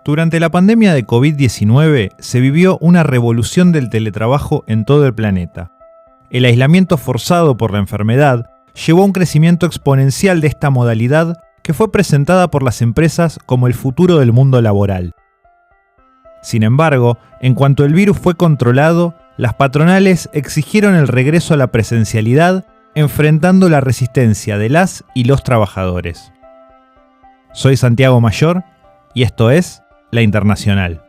Durante la pandemia de COVID-19 se vivió una revolución del teletrabajo en todo el planeta. El aislamiento forzado por la enfermedad llevó a un crecimiento exponencial de esta modalidad que fue presentada por las empresas como el futuro del mundo laboral. Sin embargo, en cuanto el virus fue controlado, las patronales exigieron el regreso a la presencialidad, enfrentando la resistencia de las y los trabajadores. Soy Santiago Mayor y esto es La Internacional.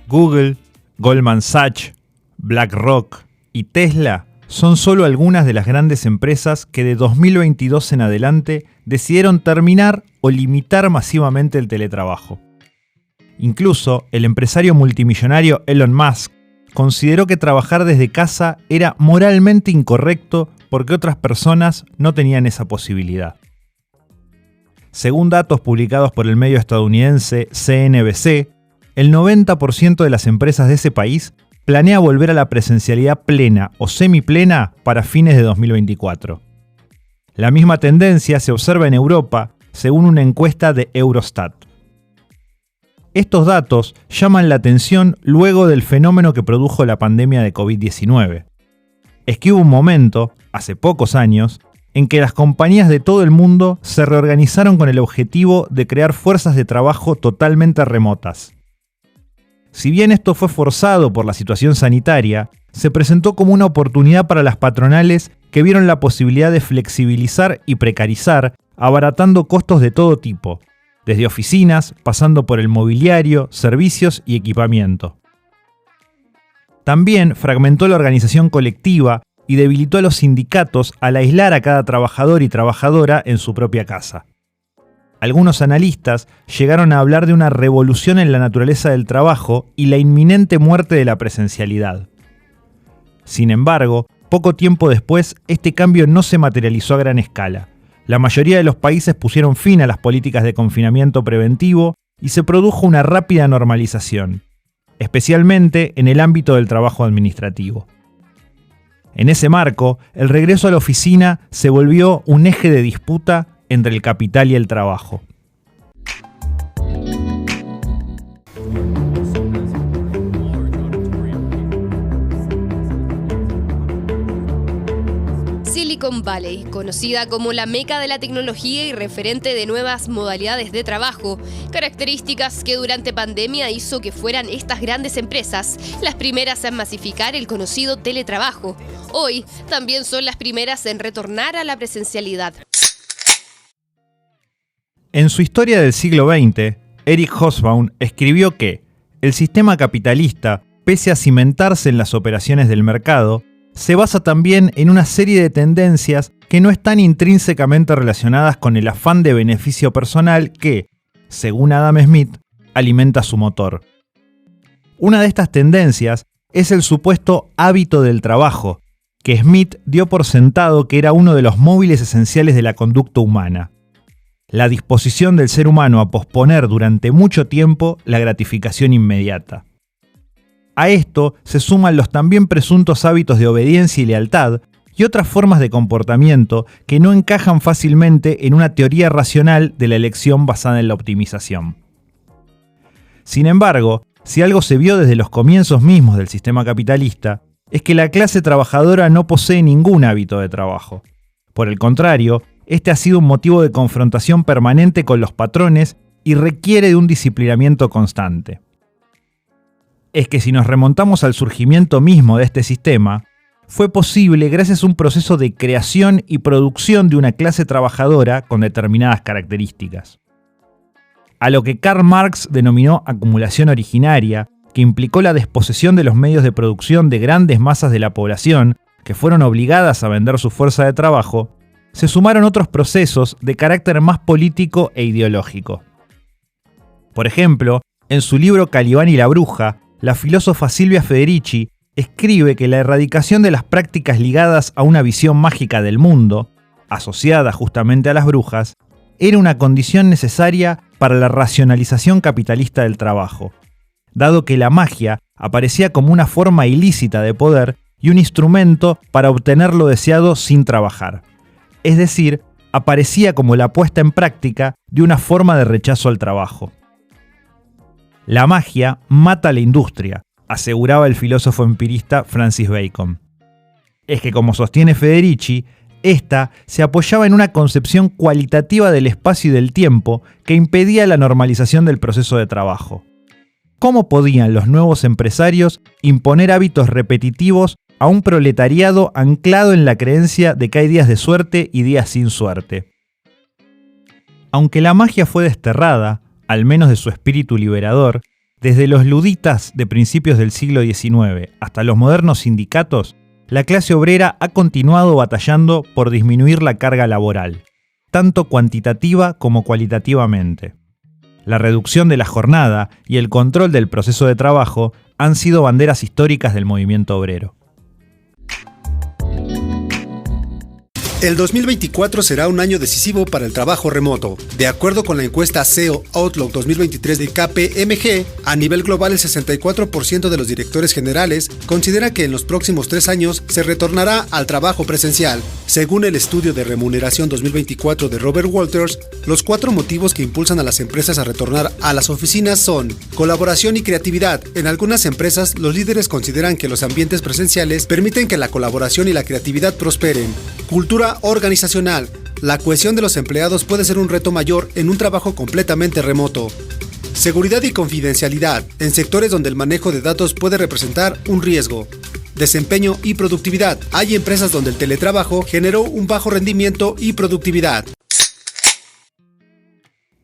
Google, Goldman Sachs, BlackRock y Tesla son solo algunas de las grandes empresas que de 2022 en adelante decidieron terminar o limitar masivamente el teletrabajo. Incluso el empresario multimillonario Elon Musk consideró que trabajar desde casa era moralmente incorrecto porque otras personas no tenían esa posibilidad. Según datos publicados por el medio estadounidense CNBC, el 90% de las empresas de ese país planea volver a la presencialidad plena o semiplena para fines de 2024. La misma tendencia se observa en Europa, según una encuesta de Eurostat. Estos datos llaman la atención luego del fenómeno que produjo la pandemia de COVID-19. Es que hubo un momento, hace pocos años, en que las compañías de todo el mundo se reorganizaron con el objetivo de crear fuerzas de trabajo totalmente remotas. Si bien esto fue forzado por la situación sanitaria, se presentó como una oportunidad para las patronales que vieron la posibilidad de flexibilizar y precarizar, abaratando costos de todo tipo, desde oficinas, pasando por el mobiliario, servicios y equipamiento. También fragmentó la organización colectiva y debilitó a los sindicatos al aislar a cada trabajador y trabajadora en su propia casa. Algunos analistas llegaron a hablar de una revolución en la naturaleza del trabajo y la inminente muerte de la presencialidad. Sin embargo, poco tiempo después, este cambio no se materializó a gran escala. La mayoría de los países pusieron fin a las políticas de confinamiento preventivo y se produjo una rápida normalización, especialmente en el ámbito del trabajo administrativo. En ese marco, el regreso a la oficina se volvió un eje de disputa entre el capital y el trabajo. Silicon Valley, conocida como la meca de la tecnología y referente de nuevas modalidades de trabajo, características que durante pandemia hizo que fueran estas grandes empresas las primeras en masificar el conocido teletrabajo. Hoy también son las primeras en retornar a la presencialidad. En su historia del siglo XX, Eric Hobsbawm escribió que el sistema capitalista, pese a cimentarse en las operaciones del mercado, se basa también en una serie de tendencias que no están intrínsecamente relacionadas con el afán de beneficio personal que, según Adam Smith, alimenta su motor. Una de estas tendencias es el supuesto hábito del trabajo, que Smith dio por sentado que era uno de los móviles esenciales de la conducta humana. La disposición del ser humano a posponer durante mucho tiempo la gratificación inmediata. A esto se suman los también presuntos hábitos de obediencia y lealtad y otras formas de comportamiento que no encajan fácilmente en una teoría racional de la elección basada en la optimización. Sin embargo, si algo se vio desde los comienzos mismos del sistema capitalista, es que la clase trabajadora no posee ningún hábito de trabajo. Por el contrario, este ha sido un motivo de confrontación permanente con los patrones y requiere de un disciplinamiento constante. Es que si nos remontamos al surgimiento mismo de este sistema, fue posible gracias a un proceso de creación y producción de una clase trabajadora con determinadas características. A lo que Karl Marx denominó acumulación originaria, que implicó la desposesión de los medios de producción de grandes masas de la población, que fueron obligadas a vender su fuerza de trabajo, se sumaron otros procesos de carácter más político e ideológico. Por ejemplo, en su libro Calibán y la bruja, la filósofa Silvia Federici escribe que la erradicación de las prácticas ligadas a una visión mágica del mundo, asociada justamente a las brujas, era una condición necesaria para la racionalización capitalista del trabajo, dado que la magia aparecía como una forma ilícita de poder y un instrumento para obtener lo deseado sin trabajar. Es decir, aparecía como la puesta en práctica de una forma de rechazo al trabajo. La magia mata la industria, aseguraba el filósofo empirista Francis Bacon. Es que, como sostiene Federici, esta se apoyaba en una concepción cualitativa del espacio y del tiempo que impedía la normalización del proceso de trabajo. ¿Cómo podían los nuevos empresarios imponer hábitos repetitivos a un proletariado anclado en la creencia de que hay días de suerte y días sin suerte? Aunque la magia fue desterrada, al menos de su espíritu liberador, desde los luditas de principios del siglo XIX hasta los modernos sindicatos, la clase obrera ha continuado batallando por disminuir la carga laboral, tanto cuantitativa como cualitativamente. La reducción de la jornada y el control del proceso de trabajo han sido banderas históricas del movimiento obrero. El 2024 será un año decisivo para el trabajo remoto. De acuerdo con la encuesta SEO Outlook 2023 de KPMG, a nivel global el 64% de los directores generales considera que en los próximos 3 años se retornará al trabajo presencial. Según el estudio de remuneración 2024 de Robert Walters, los 4 motivos que impulsan a las empresas a retornar a las oficinas son colaboración y creatividad. En algunas empresas, los líderes consideran que los ambientes presenciales permiten que la colaboración y la creatividad prosperen. Cultura organizacional. La cohesión de los empleados puede ser un reto mayor en un trabajo completamente remoto. Seguridad y confidencialidad. En sectores donde el manejo de datos puede representar un riesgo. Desempeño y productividad. Hay empresas donde el teletrabajo generó un bajo rendimiento y productividad.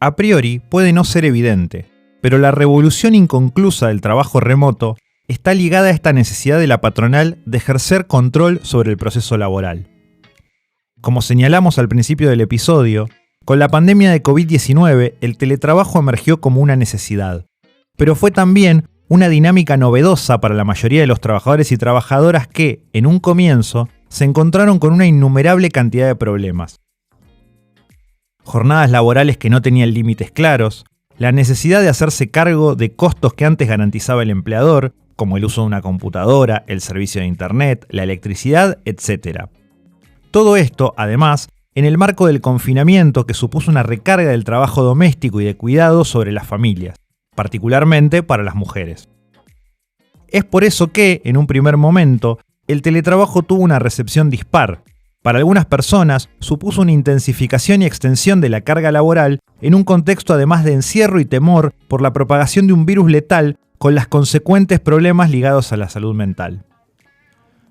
A priori puede no ser evidente, pero la revolución inconclusa del trabajo remoto está ligada a esta necesidad de la patronal de ejercer control sobre el proceso laboral. Como señalamos al principio del episodio, con la pandemia de COVID-19 el teletrabajo emergió como una necesidad, pero fue también una dinámica novedosa para la mayoría de los trabajadores y trabajadoras que, en un comienzo, se encontraron con una innumerable cantidad de problemas. Jornadas laborales que no tenían límites claros, la necesidad de hacerse cargo de costos que antes garantizaba el empleador, como el uso de una computadora, el servicio de internet, la electricidad, etc. Todo esto, además, en el marco del confinamiento que supuso una recarga del trabajo doméstico y de cuidado sobre las familias, particularmente para las mujeres. Es por eso que, en un primer momento, el teletrabajo tuvo una recepción dispar. Para algunas personas, supuso una intensificación y extensión de la carga laboral en un contexto además de encierro y temor por la propagación de un virus letal con los consecuentes problemas ligados a la salud mental.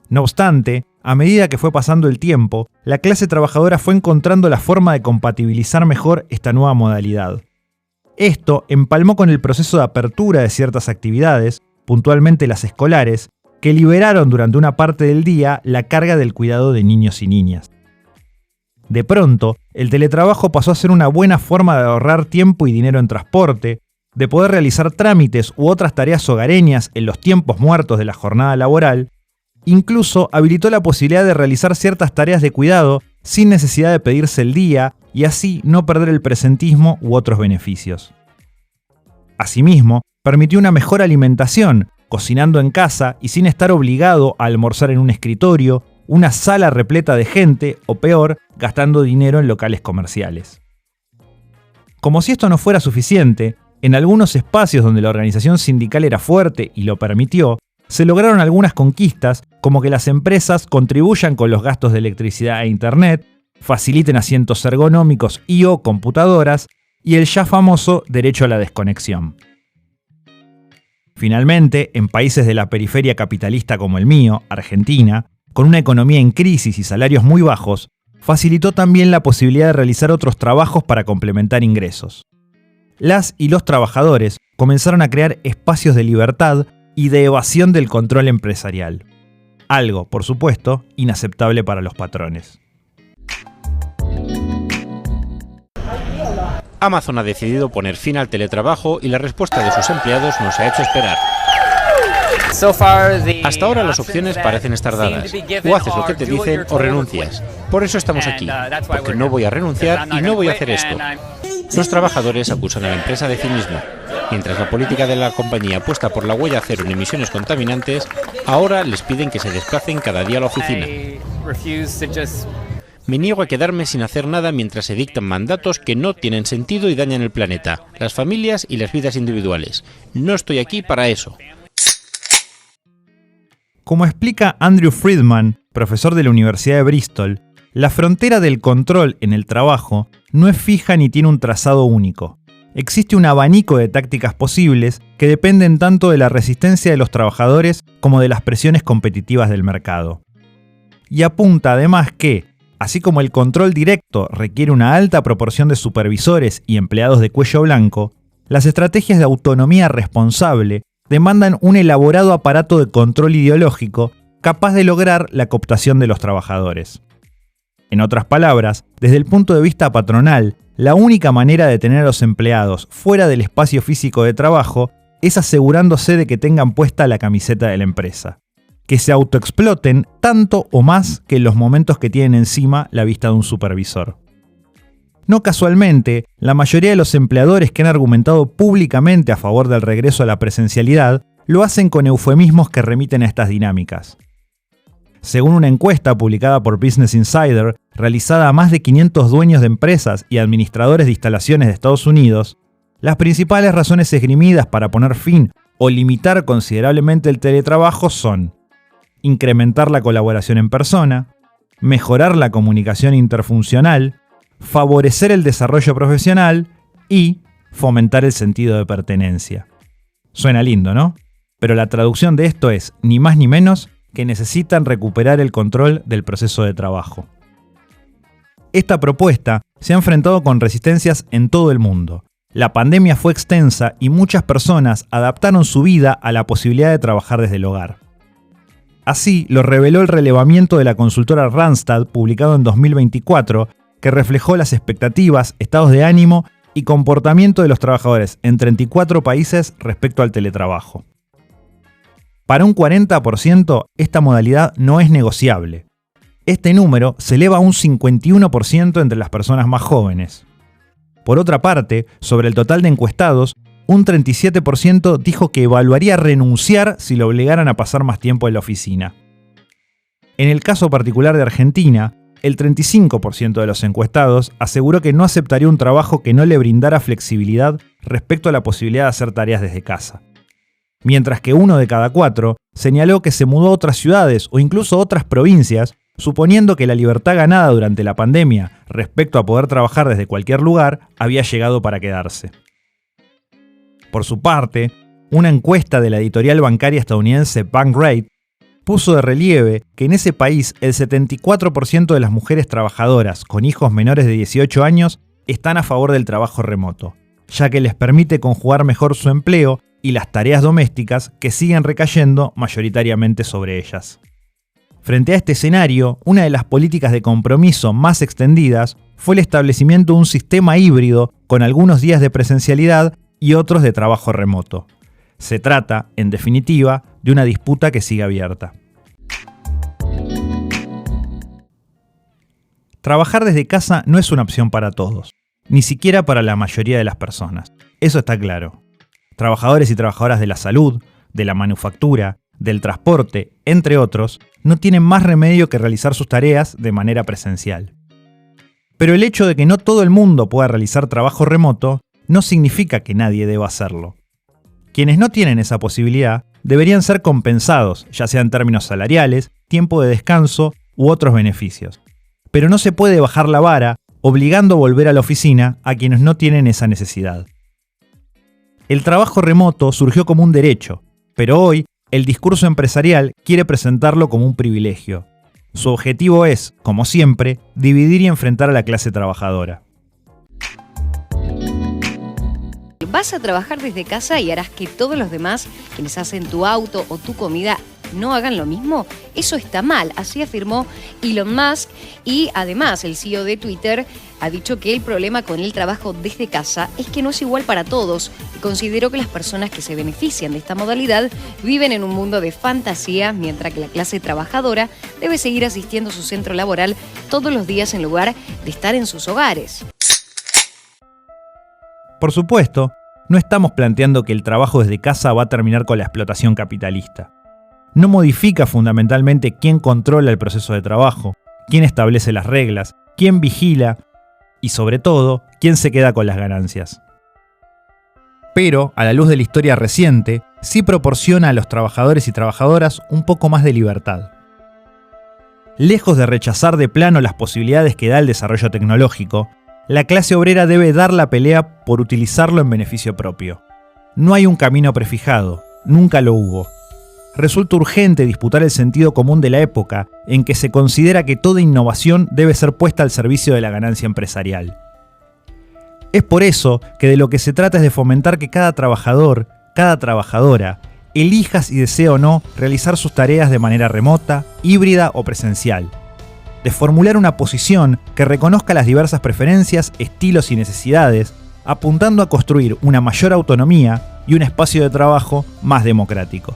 No obstante, a medida que fue pasando el tiempo, la clase trabajadora fue encontrando la forma de compatibilizar mejor esta nueva modalidad. Esto empalmó con el proceso de apertura de ciertas actividades, puntualmente las escolares, que liberaron durante una parte del día la carga del cuidado de niños y niñas. De pronto, el teletrabajo pasó a ser una buena forma de ahorrar tiempo y dinero en transporte, de poder realizar trámites u otras tareas hogareñas en los tiempos muertos de la jornada laboral. Incluso habilitó la posibilidad de realizar ciertas tareas de cuidado sin necesidad de pedirse el día y así no perder el presentismo u otros beneficios. Asimismo, permitió una mejor alimentación, cocinando en casa y sin estar obligado a almorzar en un escritorio, una sala repleta de gente o peor, gastando dinero en locales comerciales. Como si esto no fuera suficiente, en algunos espacios donde la organización sindical era fuerte y lo permitió, se lograron algunas conquistas, como que las empresas contribuyan con los gastos de electricidad e internet, faciliten asientos ergonómicos y/o computadoras, y el ya famoso derecho a la desconexión. Finalmente, en países de la periferia capitalista como el mío, Argentina, con una economía en crisis y salarios muy bajos, facilitó también la posibilidad de realizar otros trabajos para complementar ingresos. Las y los trabajadores comenzaron a crear espacios de libertad y de evasión del control empresarial. Algo, por supuesto, inaceptable para los patrones. Amazon ha decidido poner fin al teletrabajo y la respuesta de sus empleados nos ha hecho esperar. Hasta ahora las opciones parecen estar dadas. O haces lo que te dicen o renuncias. Por eso estamos aquí, porque no voy a renunciar y no voy a hacer esto. Los trabajadores acusan a la empresa de cinismo. Mientras la política de la compañía apuesta por la huella cero en emisiones contaminantes, ahora les piden que se desplacen cada día a la oficina. Me niego a quedarme sin hacer nada mientras se dictan mandatos que no tienen sentido y dañan el planeta, las familias y las vidas individuales. No estoy aquí para eso. Como explica Andrew Friedman, profesor de la Universidad de Bristol, la frontera del control en el trabajo no es fija ni tiene un trazado único. Existe un abanico de tácticas posibles que dependen tanto de la resistencia de los trabajadores como de las presiones competitivas del mercado. Y apunta además que, así como el control directo requiere una alta proporción de supervisores y empleados de cuello blanco, las estrategias de autonomía responsable demandan un elaborado aparato de control ideológico capaz de lograr la cooptación de los trabajadores. En otras palabras, desde el punto de vista patronal, la única manera de tener a los empleados fuera del espacio físico de trabajo es asegurándose de que tengan puesta la camiseta de la empresa, que se autoexploten tanto o más que en los momentos que tienen encima la vista de un supervisor. No casualmente, la mayoría de los empleadores que han argumentado públicamente a favor del regreso a la presencialidad lo hacen con eufemismos que remiten a estas dinámicas. Según una encuesta publicada por Business Insider, realizada a más de 500 dueños de empresas y administradores de instalaciones de Estados Unidos, las principales razones esgrimidas para poner fin o limitar considerablemente el teletrabajo son incrementar la colaboración en persona, mejorar la comunicación interfuncional, favorecer el desarrollo profesional y fomentar el sentido de pertenencia. Suena lindo, ¿no? Pero la traducción de esto es, ni más ni menos, que necesitan recuperar el control del proceso de trabajo. Esta propuesta se ha enfrentado con resistencias en todo el mundo. La pandemia fue extensa y muchas personas adaptaron su vida a la posibilidad de trabajar desde el hogar. Así lo reveló el relevamiento de la consultora Randstad, publicado en 2024, que reflejó las expectativas, estados de ánimo y comportamiento de los trabajadores en 34 países respecto al teletrabajo. Para un 40%, esta modalidad no es negociable. Este número se eleva a un 51% entre las personas más jóvenes. Por otra parte, sobre el total de encuestados, un 37% dijo que evaluaría renunciar si lo obligaran a pasar más tiempo en la oficina. En el caso particular de Argentina, el 35% de los encuestados aseguró que no aceptaría un trabajo que no le brindara flexibilidad respecto a la posibilidad de hacer tareas desde casa. Mientras que 1 de cada 4 señaló que se mudó a otras ciudades o incluso a otras provincias, suponiendo que la libertad ganada durante la pandemia respecto a poder trabajar desde cualquier lugar había llegado para quedarse. Por su parte, una encuesta de la editorial bancaria estadounidense Bankrate puso de relieve que en ese país el 74% de las mujeres trabajadoras con hijos menores de 18 años están a favor del trabajo remoto, ya que les permite conjugar mejor su empleo y las tareas domésticas que siguen recayendo mayoritariamente sobre ellas. Frente a este escenario, una de las políticas de compromiso más extendidas fue el establecimiento de un sistema híbrido con algunos días de presencialidad y otros de trabajo remoto. Se trata, en definitiva, de una disputa que sigue abierta. Trabajar desde casa no es una opción para todos, ni siquiera para la mayoría de las personas. Eso está claro. Trabajadores y trabajadoras de la salud, de la manufactura, del transporte, entre otros, no tienen más remedio que realizar sus tareas de manera presencial. Pero el hecho de que no todo el mundo pueda realizar trabajo remoto no significa que nadie deba hacerlo. Quienes no tienen esa posibilidad deberían ser compensados, ya sea en términos salariales, tiempo de descanso u otros beneficios. Pero no se puede bajar la vara obligando a volver a la oficina a quienes no tienen esa necesidad. El trabajo remoto surgió como un derecho, pero hoy el discurso empresarial quiere presentarlo como un privilegio. Su objetivo es, como siempre, dividir y enfrentar a la clase trabajadora. Vas a trabajar desde casa y harás que todos los demás, quienes hacen tu auto o tu comida, no hagan lo mismo. Eso está mal, así afirmó Elon Musk. Y además el CEO de Twitter ha dicho que el problema con el trabajo desde casa es que no es igual para todos y consideró que las personas que se benefician de esta modalidad viven en un mundo de fantasía, mientras que la clase trabajadora debe seguir asistiendo a su centro laboral todos los días en lugar de estar en sus hogares. Por supuesto, no estamos planteando que el trabajo desde casa va a terminar con la explotación capitalista. No modifica fundamentalmente quién controla el proceso de trabajo, quién establece las reglas, quién vigila y, sobre todo, quién se queda con las ganancias. Pero, a la luz de la historia reciente, sí proporciona a los trabajadores y trabajadoras un poco más de libertad. Lejos de rechazar de plano las posibilidades que da el desarrollo tecnológico, la clase obrera debe dar la pelea por utilizarlo en beneficio propio. No hay un camino prefijado, nunca lo hubo. Resulta urgente disputar el sentido común de la época en que se considera que toda innovación debe ser puesta al servicio de la ganancia empresarial. Es por eso que de lo que se trata es de fomentar que cada trabajador, cada trabajadora, elija si desea o no realizar sus tareas de manera remota, híbrida o presencial. De formular una posición que reconozca las diversas preferencias, estilos y necesidades, apuntando a construir una mayor autonomía y un espacio de trabajo más democrático.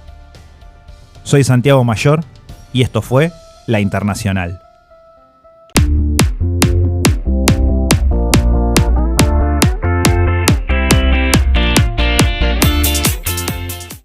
Soy Santiago Mayor y esto fue La Internacional.